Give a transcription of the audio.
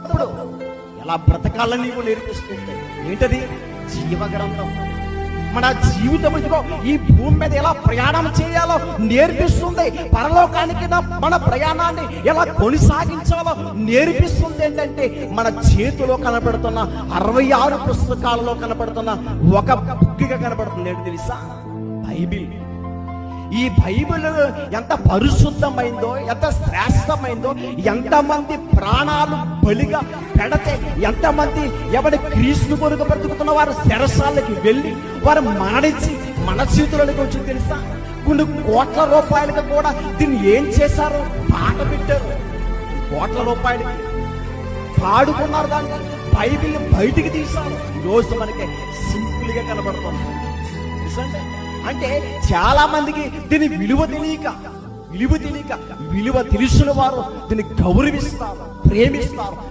ఇప్పుడు ఎలా బ్రతకాలని నీవు నేర్పిస్తుంటే ఏంటది? జీవగ్రంథం. మన జీవితం ఇదిగో ఈ భూమి మీద ఎలా ప్రయాణం చేయాలో నేర్పిస్తుంది. పరలోకానికి మన ప్రయాణాన్ని ఎలా కొనసాగించాలో నేర్పిస్తుంది. ఏంటంటే మన చేతిలో కనపడుతున్న 66 పుస్తకాలలో కనపడుతున్న ఒక బుక్కిగా కనపడుతుంది. ఏంటి తెలుసా? బైబిల్. ఈ బైబిల్ ఎంత పరిశుద్ధమైందో, ఎంత శ్రేష్టమైందో, ఎంతమంది ప్రాణాలు బలిగా పెడితే, ఎంతమంది ఎవరి క్రీస్తు కొరకు బ్రతుకుతున్న వారు చెరసాలకి వెళ్ళి వారు మరణించి మన చేతులకు వచ్చి తెలుసా? కొన్ని కోట్ల రూపాయలకు కూడా దీన్ని ఏం చేశారో పాట పెట్టారు. కోట్ల రూపాయలకి పాడుకున్నారు. దాన్ని బైబిల్ బయటికి తీశారు. ఈరోజు మనకి సింపుల్ గా కనబడుతుంది. అంటే చాలా మందికి దీని విలువ తెలియక విలువ తెలిసిన వారు దీన్ని గౌరవిస్తారు, ప్రేమిస్తారు.